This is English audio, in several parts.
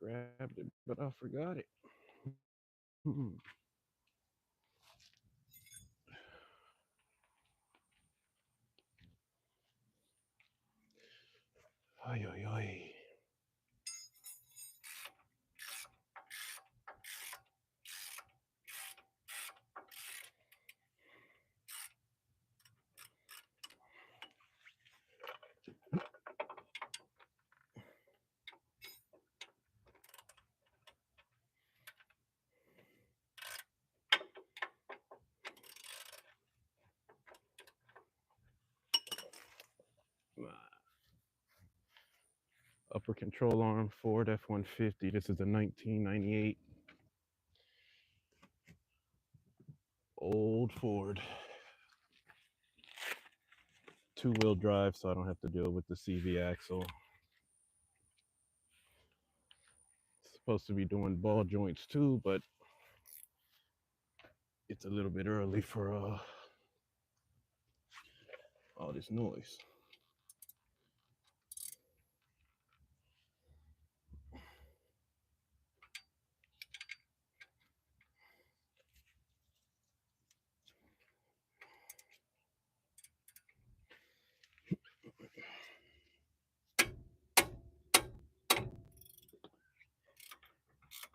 grabbed it, but I forgot it. Hmm. Ay, ay, ay. Upper control arm Ford F-150. This is a 1998 old Ford. Two-wheel drive, so I don't have to deal with the CV axle. Supposed to be doing ball joints too, but it's a little bit early for all this noise.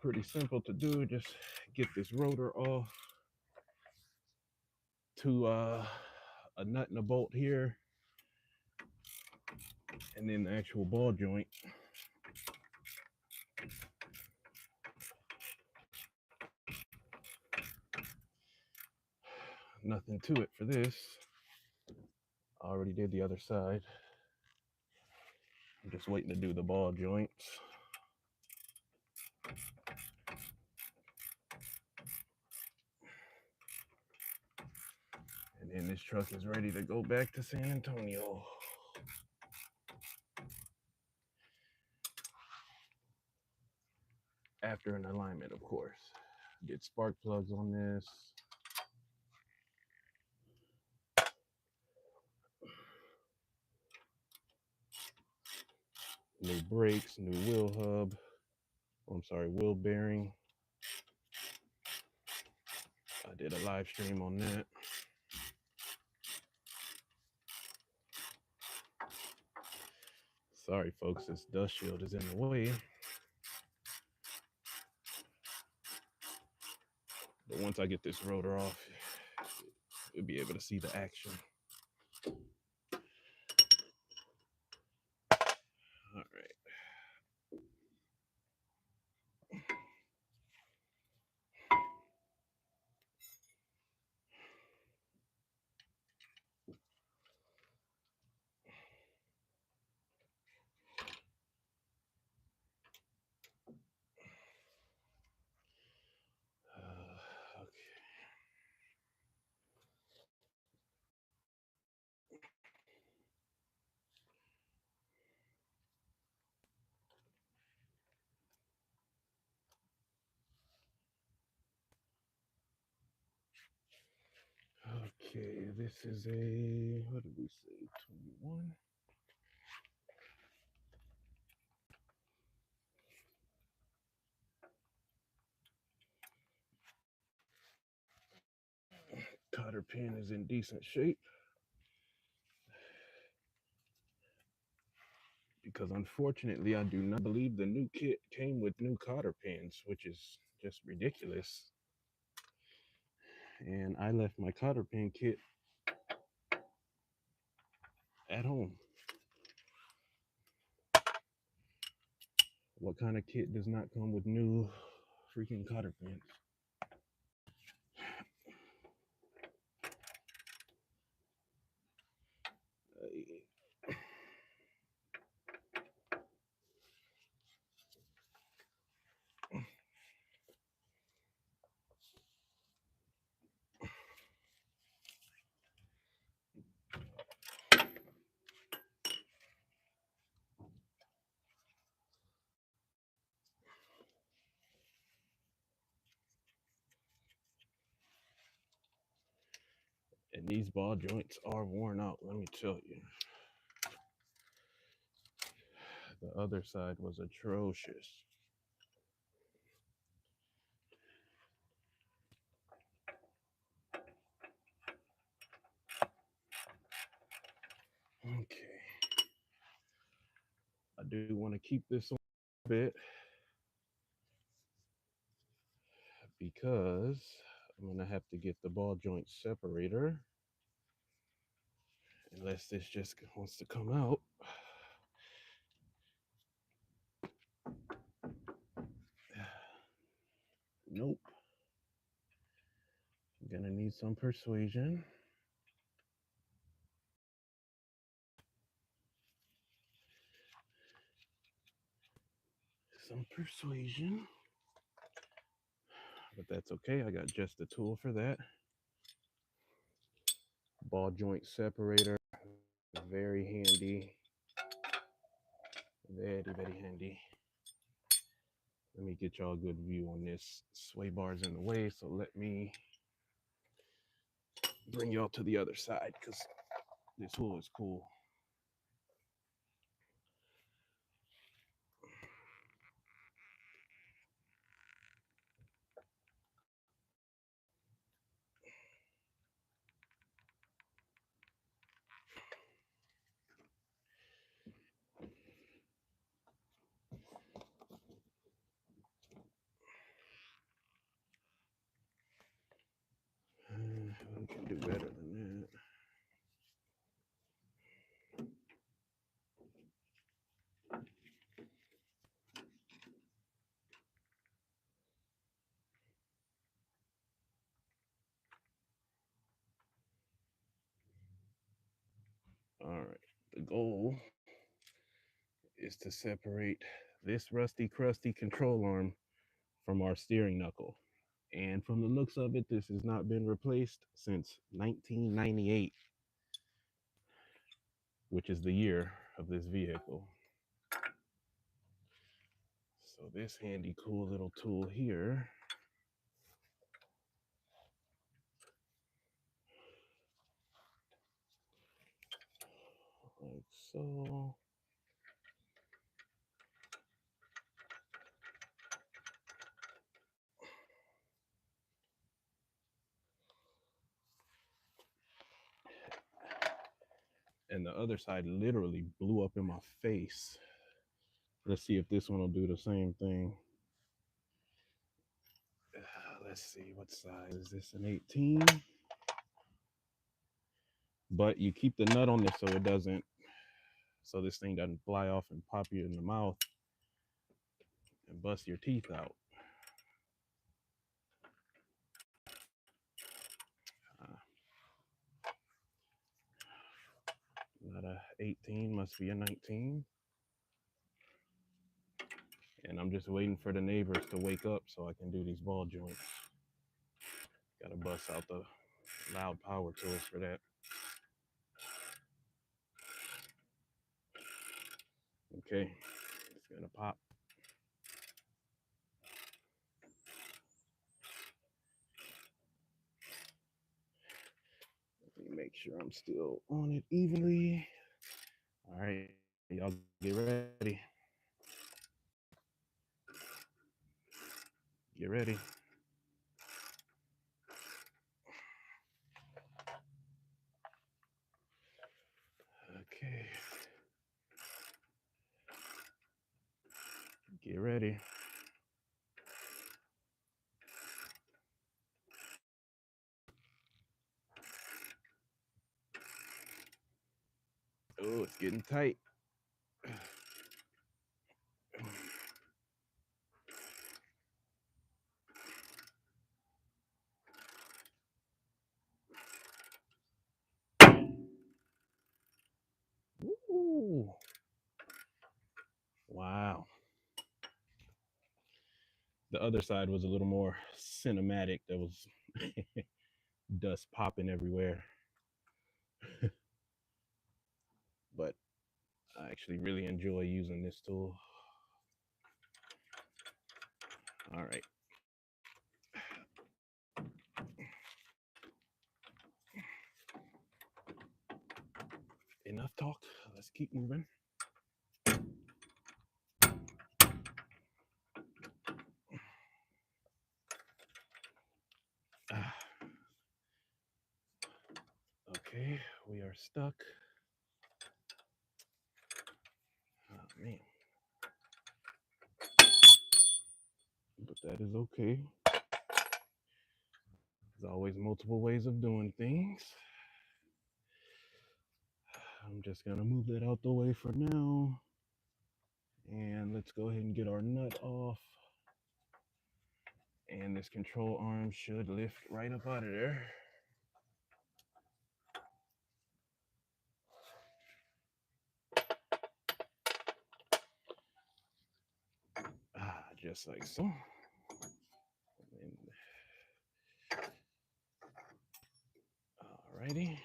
Pretty simple to do. Just get this rotor off to a nut and a bolt here, and then the actual ball joint. Nothing to it for this. I already did the other side. I'm just waiting to do the ball joints. And then this truck is ready to go back to San Antonio. After an alignment, of course. Get spark plugs on this. New brakes, new wheel hub. Oh, I'm sorry, wheel bearing. I did a live stream on that. Sorry, folks, this dust shield is in the way. But once I get this rotor off, you'll be able to see the action. All right. Okay. Okay, this is a, what did we say, 21? Cotter pin is in decent shape because unfortunately I do not believe the new kit came with new cotter pins, which is just ridiculous. And I left my cotter pin kit at home. What kind of kit does not come with new freaking cotter pins? And these ball joints are worn out, let me tell you. The other side was atrocious. do want to keep this on a bit because I'm going to have to get the ball joint separator. Unless this just wants to come out. Nope. I'm gonna need some persuasion. Some persuasion. But that's okay. I got just the tool for that. Ball joint separator. Very handy. Very, very handy. Let me get y'all a good view on this. Sway bar's in the way, so let me bring y'all to the other side because this tool is cool. We can do better than that. All right. The goal is to separate this rusty, crusty control arm from our steering knuckle. And from the looks of it, this has not been replaced since 1998, which is the year of this vehicle. So this handy, cool little tool here like so. And the other side literally blew up in my face. Let's see if this one will do the same thing. Let's see, what size is this? An 18? But you keep the nut on this so it doesn't, so this thing doesn't fly off and pop you in the mouth and bust your teeth out. Not a 18, must be a 19. And I'm just waiting for the neighbors to wake up so I can do these ball joints. Gotta bust out the loud power tools for that. Okay, it's gonna pop. Let me make sure I'm still on it evenly. All right, y'all get ready. Get ready. Okay. Get ready. Oh, it's getting tight. Ooh. Wow. The other side was a little more cinematic. There was dust popping everywhere. But I actually really enjoy using this tool. All right. Enough talk. Let's keep moving. Okay, we are stuck. Oh man, that is okay. There's always multiple ways of doing things. I'm just gonna move that out the way for now. And let's go ahead and get our nut off. And this control arm should lift right up out of there. Just like so. Alrighty.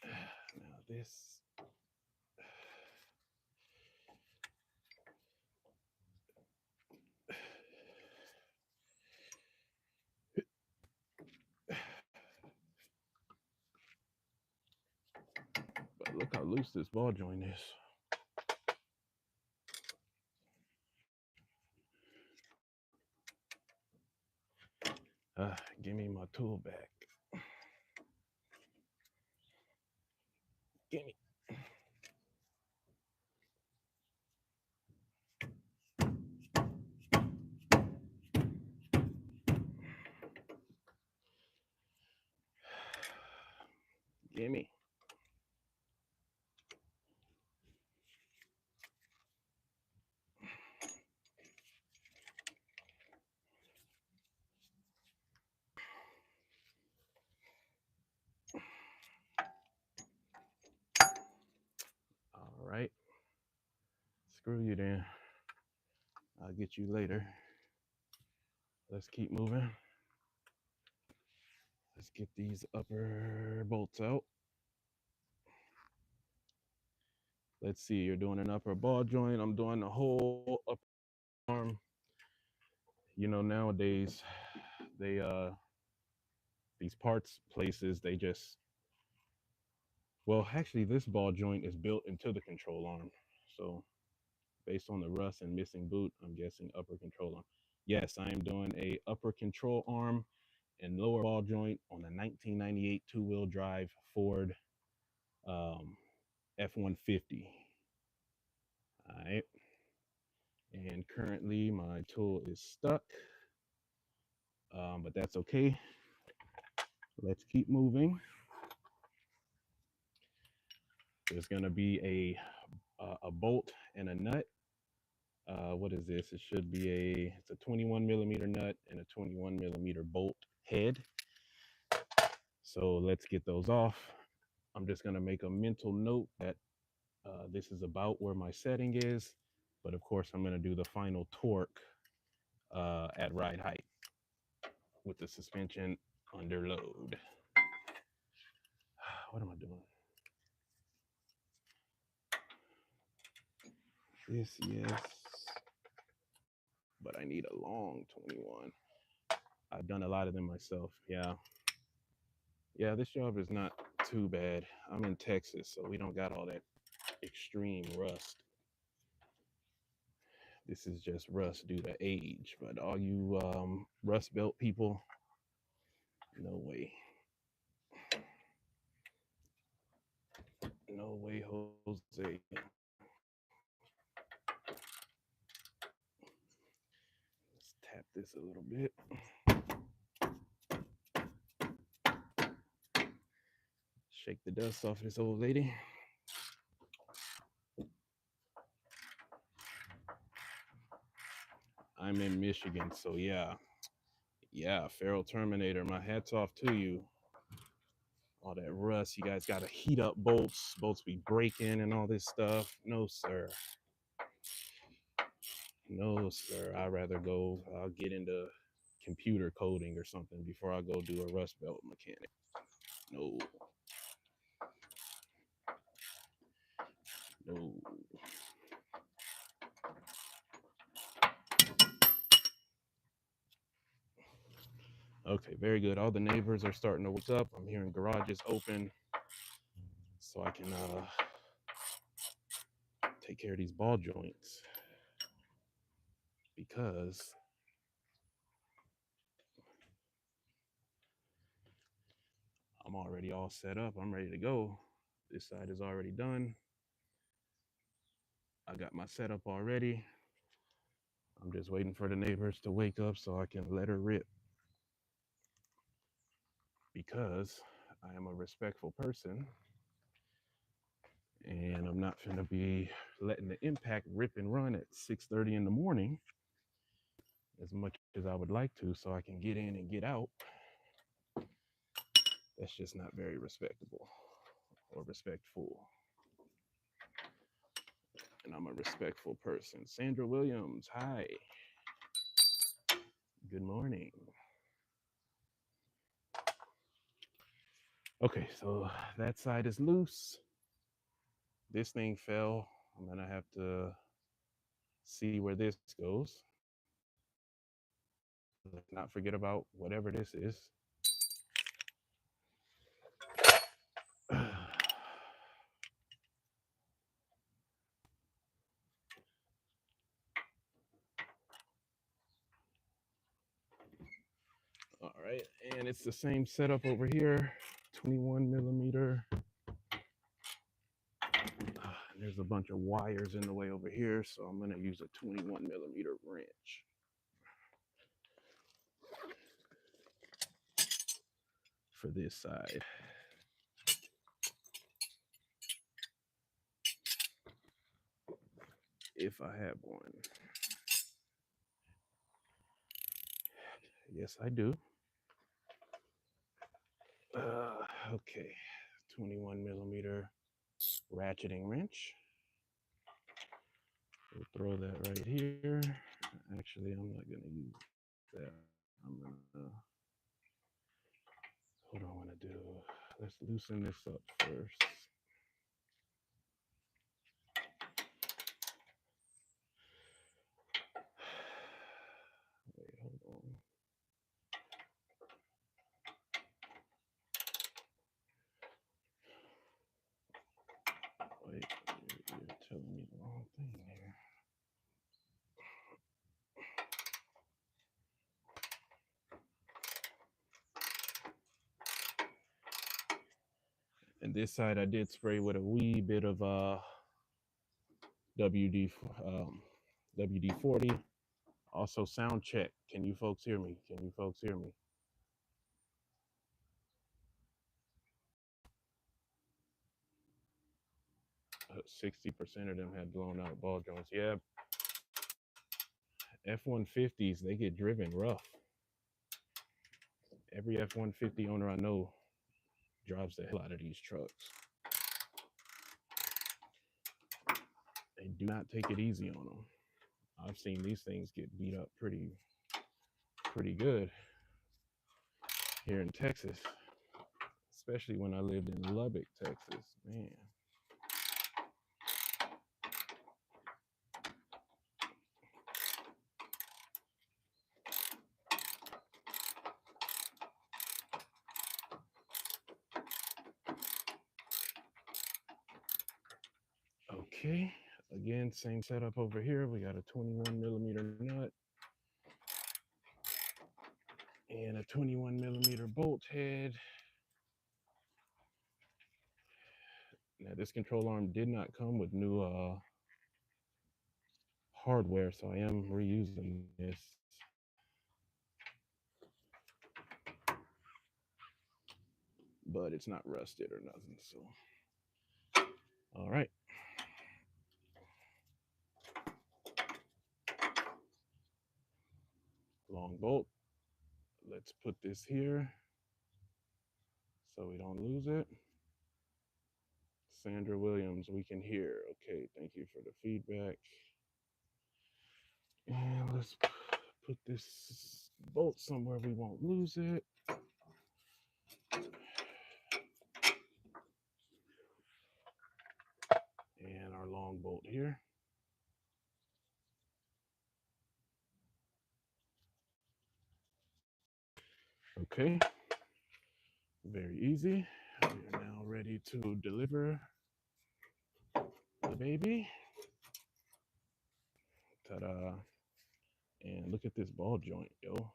Now this. But look how loose this ball joint is. Give me my tool back. Give me. Gimme. All right. Screw you then. I'll get you later. Let's keep moving. Let's get these upper bolts out. Let's see, you're doing an upper ball joint. I'm doing the whole upper arm. You know, nowadays, they these parts places, they just, well, actually this ball joint is built into the control arm. So based on the rust and missing boot, I'm guessing upper control arm. Yes, I am doing a upper control arm and lower ball joint on a 1998 two-wheel drive Ford F-150. All right. And currently my tool is stuck, but that's okay. Let's keep moving. There's gonna be a bolt and a nut. What is this? It should be it's a 21 millimeter nut and a 21 millimeter bolt head. So let's get those off. I'm just gonna make a mental note that this is about where my setting is, but of course I'm gonna do the final torque at ride height with the suspension under load. What am I doing? This, yes, but I need a long 21. I've done a lot of them myself. Yeah, this job is not too bad. I'm in Texas, so we don't got all that extreme rust. This is just rust due to age, but all you rust belt people, no way. No way, Jose. Let's tap this a little bit. Shake the dust off this old lady. I'm in Michigan, so yeah, Feral Terminator, my hat's off to you. All that rust, you guys got to heat up bolts. Bolts be breaking and all this stuff. No, sir. No, sir. I'd rather I'll get into computer coding or something before I go do a rust belt mechanic. No. No. Okay, very good. All the neighbors are starting to wake up. I'm hearing garages open, so I can take care of these ball joints because I'm already all set up. I'm ready to go. This side is already done. I got my setup already. I'm just waiting for the neighbors to wake up so I can let her rip, because I am a respectful person and I'm not going to be letting the impact rip and run at 6:30 in the morning as much as I would like to so I can get in and get out. That's just not very respectable or respectful. And I'm a respectful person. Sandra Williams, hi. Good morning. Okay, so that side is loose. This thing fell. I'm gonna have to see where this goes. Let's not forget about whatever this is. All right, and it's the same setup over here, 21 millimeter. There's a bunch of wires in the way over here, so I'm gonna use a 21 millimeter wrench. For this side. If I have one. Yes, I do. Okay, 21 millimeter ratcheting wrench. We'll throw that right here. Actually, I'm not gonna use that. I'm gonna, what do I wanna do? Let's loosen this up first. Wait, hold on. Wait, you're telling me the wrong thing here. And this side I did spray with a wee bit of WD-40. Also sound check. Can you folks hear me? Can you folks hear me? 60% of them had blown out ball joints. Yeah, F-150s, they get driven rough. Every F-150 owner I know drives the hell out of these trucks. They do not take it easy on them. I've seen these things get beat up pretty good here in Texas, especially when I lived in Lubbock, Texas. Man. Okay, again, same setup over here. We got a 21 millimeter nut and a 21 millimeter bolt head. Now this control arm did not come with new hardware, so I am reusing this. But it's not rusted or nothing, so. All right. Long bolt. Let's put this here so we don't lose it. Sandra Williams, we can hear. Okay, thank you for the feedback. And let's put this bolt somewhere we won't lose it. And our long bolt here. Okay, very easy. We are now ready to deliver the baby. Ta-da. And look at this ball joint, yo.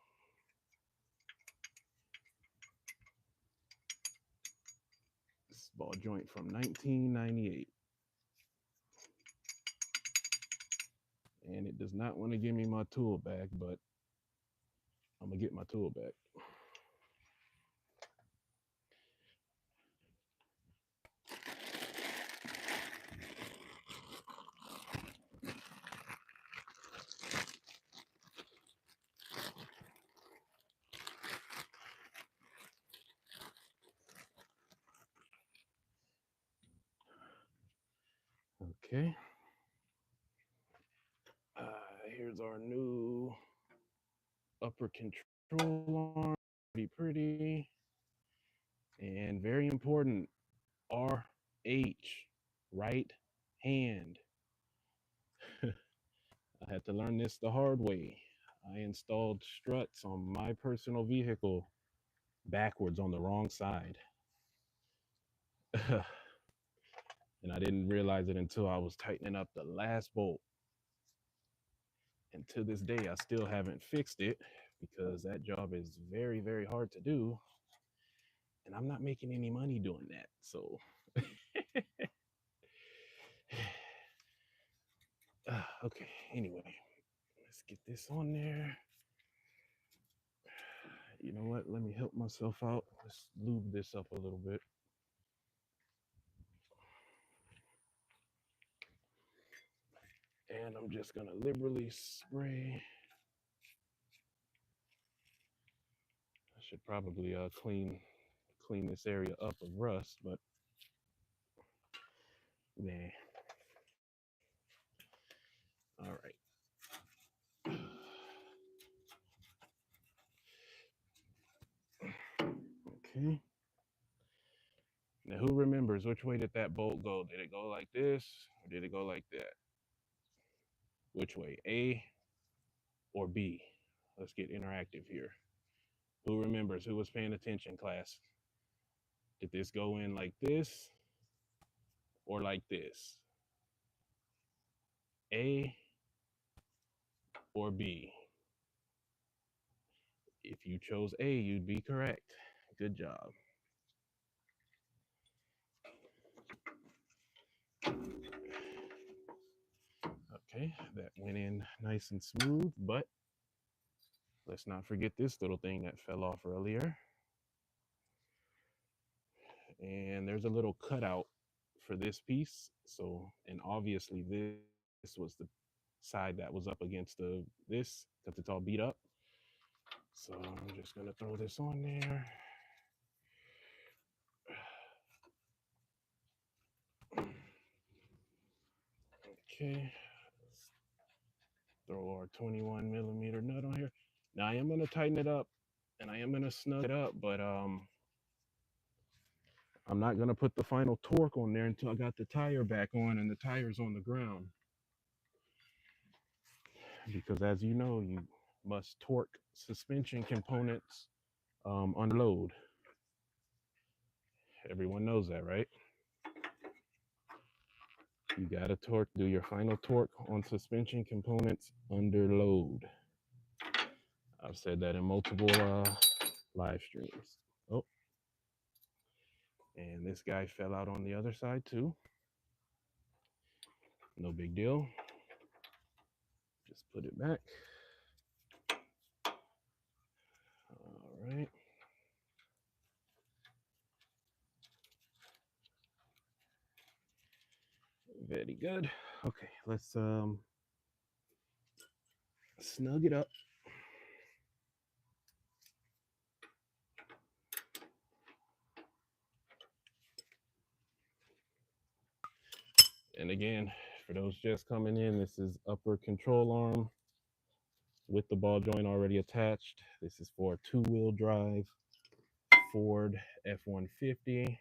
This ball joint from 1998. And it It does not want to give me my tool back, but I'm gonna get my tool back. Okay. Here's our new upper control arm. Pretty. And very important, RH, right hand. I had to learn this the hard way. I installed struts on my personal vehicle backwards on the wrong side. And I didn't realize it until I was tightening up the last bolt. And to this day, I still haven't fixed it because that job is very, very hard to do. And I'm not making any money doing that. So, okay, anyway, let's get this on there. You know what? Let me help myself out. Let's lube this up a little bit. And I'm just gonna liberally spray. I should probably clean this area up of rust, but nah. All right. Okay. Now, who remembers which way did that bolt go? Did it go like this or did it go like that? Which way, A or B? Let's get interactive here. Who remembers? Who was paying attention, class? Did this go in like this or like this? A or B? If you chose A, you'd be correct. Good job. Okay, that went in nice and smooth, but let's not forget this little thing that fell off earlier. And there's a little cutout for this piece. So, and obviously this was the side that was up against this because it's all beat up. So I'm just gonna throw this on there. Okay, let's throw our 21 millimeter nut on here. Now I am gonna tighten it up and I am gonna snug it up, but I'm not gonna put the final torque on there until I got the tire back on and the tire's on the ground. Because as you know, you must torque suspension components under load. Everyone knows that, right? You gotta torque, do your final torque on suspension components under load. I've said that in multiple live streams. Oh, and this guy fell out on the other side too. No big deal. Just put it back. All right. Very good. Okay, let's snug it up. And again, for those just coming in, this is upper control arm with the ball joint already attached. This is for a two-wheel drive Ford F-150.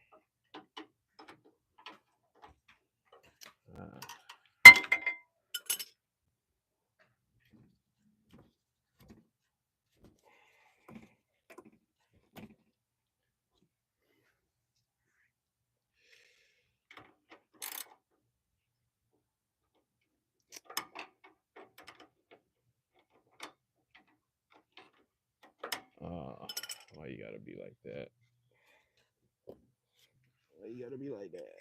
Why you gotta be like that? Why you gotta be like that?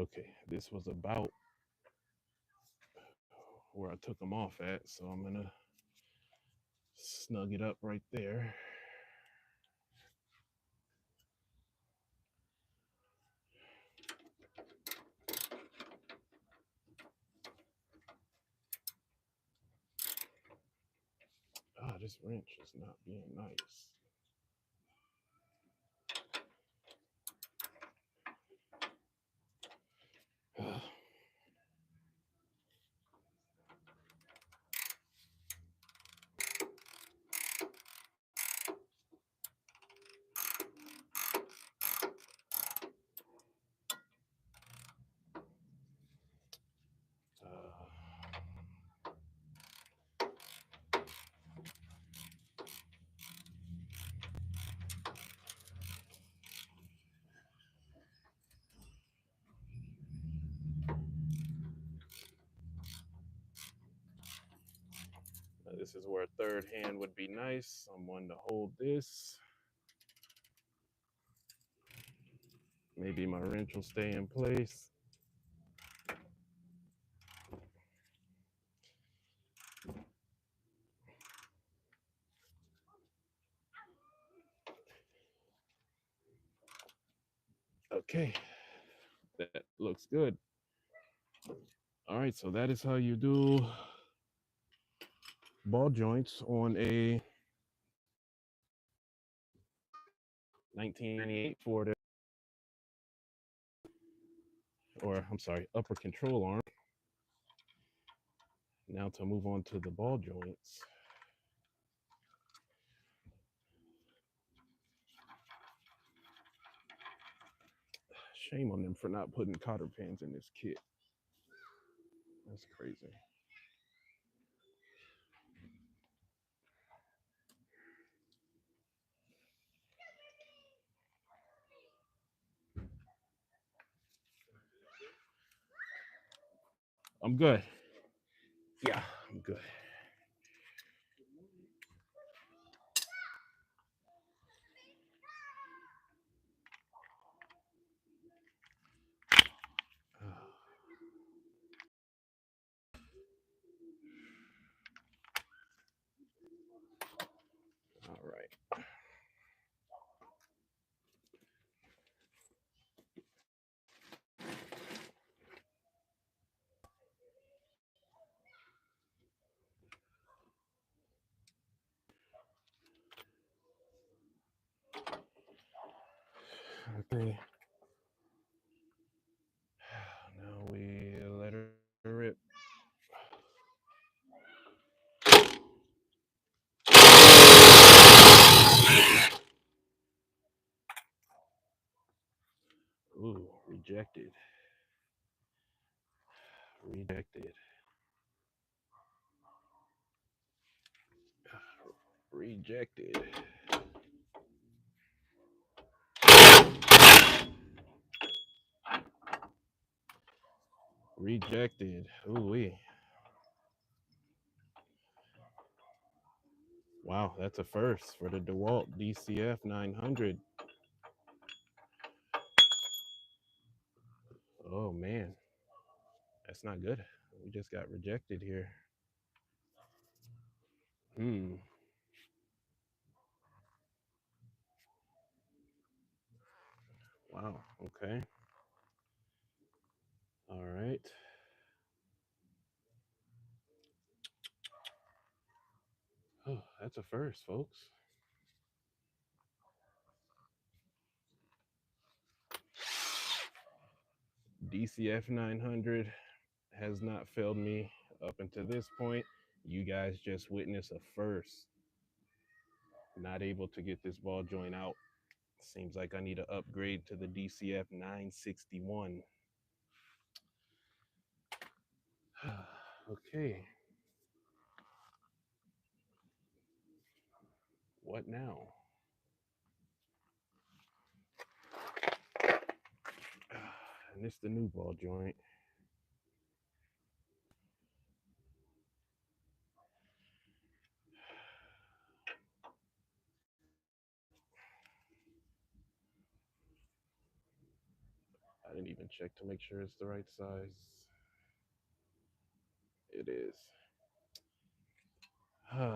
Okay, this was about where I took them off at, so I'm gonna snug it up right there. Ah, this wrench is not being nice. This is where a third hand would be nice. Someone to hold this. Maybe my wrench will stay in place. Okay, that looks good. All right, so that is how you do ball joints on a 1998 Ford, or I'm sorry, upper control arm. Now to move on to the ball joints. Shame on them for not putting cotter pins in this kit. That's crazy. I'm good. Yeah, I'm good. All right. Okay. Now we let her rip. Ooh, rejected. Rejected. Rejected. Rejected. Ooh wee. Wow, that's a first for the DeWalt DCF 900. Oh man, that's not good. We just got rejected here. Hmm. Wow. Okay. All right. Oh, that's a first, folks. DCF 900 has not failed me up until this point. You guys just witnessed a first. Not able to get this ball joint out. Seems like I need to upgrade to the DCF 961. Okay. What now? And it's the new ball joint. I didn't even check to make sure it's the right size. It is.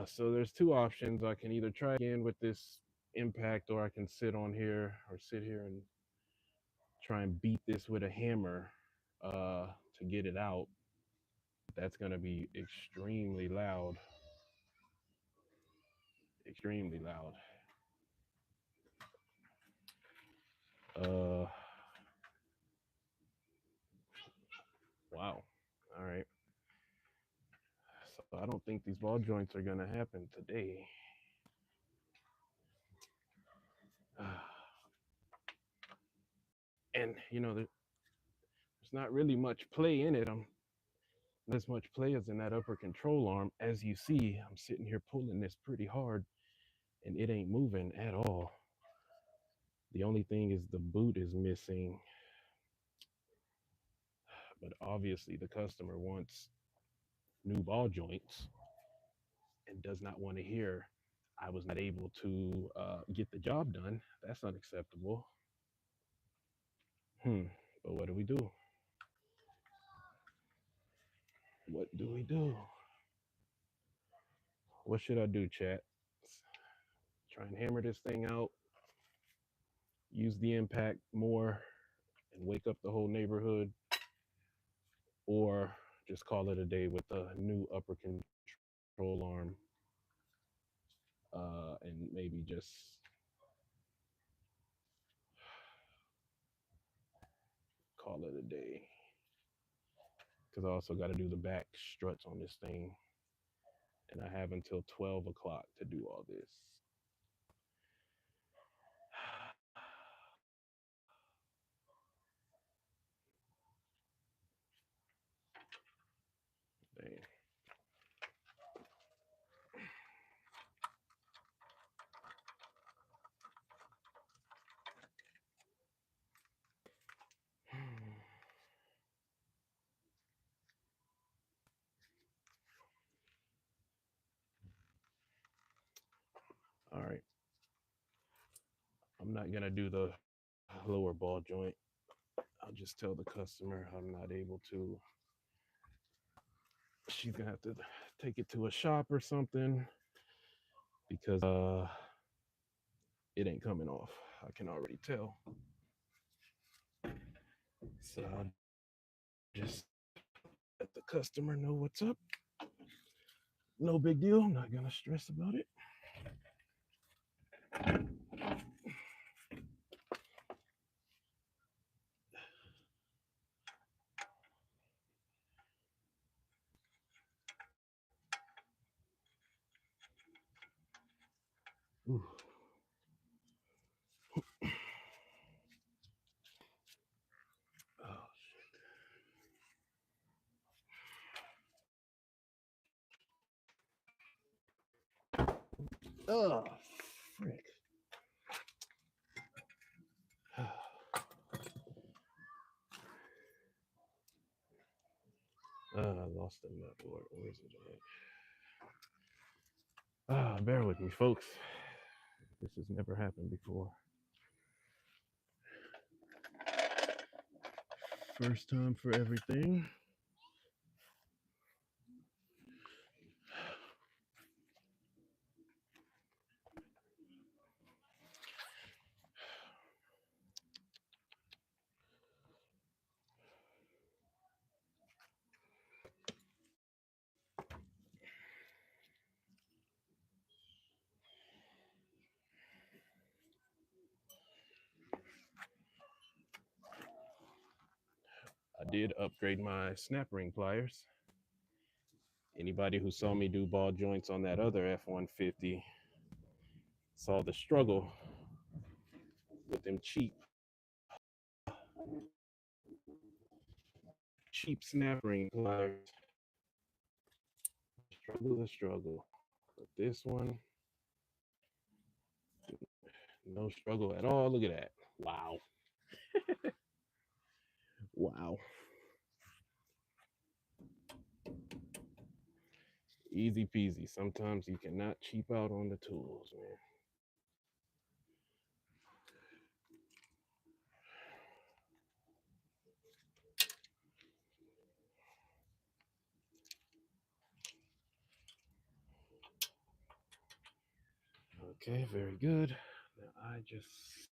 So there's two options. I can either try again with this impact, or I can sit on here or sit here and try and beat this with a hammer to get it out. That's going to be extremely loud. Extremely loud. Wow. All right. So I don't think these ball joints are going to happen today. And, you know, there's not really much play in it. I'm not as much play as in that upper control arm. As you see, I'm sitting here pulling this pretty hard and it ain't moving at all. The only thing is the boot is missing. But obviously the customer wants new ball joints and does not want to hear I was not able to get the job done. That's unacceptable. But what do we do? What do we do? What should I do, chat? Try and hammer this thing out, use the impact more, and wake up the whole neighborhood, or just call it a day with a new upper control arm, and maybe just call it a day. Because I also got to do the back struts on this thing, and I have until 12 o'clock to do all this. Dang. All right. I'm not gonna do the lower ball joint. I'll just tell the customer I'm not able to. She's gonna have to take it to a shop or something because it ain't coming off. I can already tell. So I'll just let the customer know what's up. No big deal. I'm not gonna stress about it. Ooh. Oh shit. Oh, frick. I lost the nut. Where is it at? Bear with me, folks. This has never happened before. First time for everything. I did upgrade my snap ring pliers. Anybody who saw me do ball joints on that other F-150 saw the struggle with them cheap snap ring pliers. Struggle. But this one, no struggle at all. Look at that. Wow. Wow. Easy peasy. Sometimes you cannot cheap out on the tools, man. Okay, very good. Now I just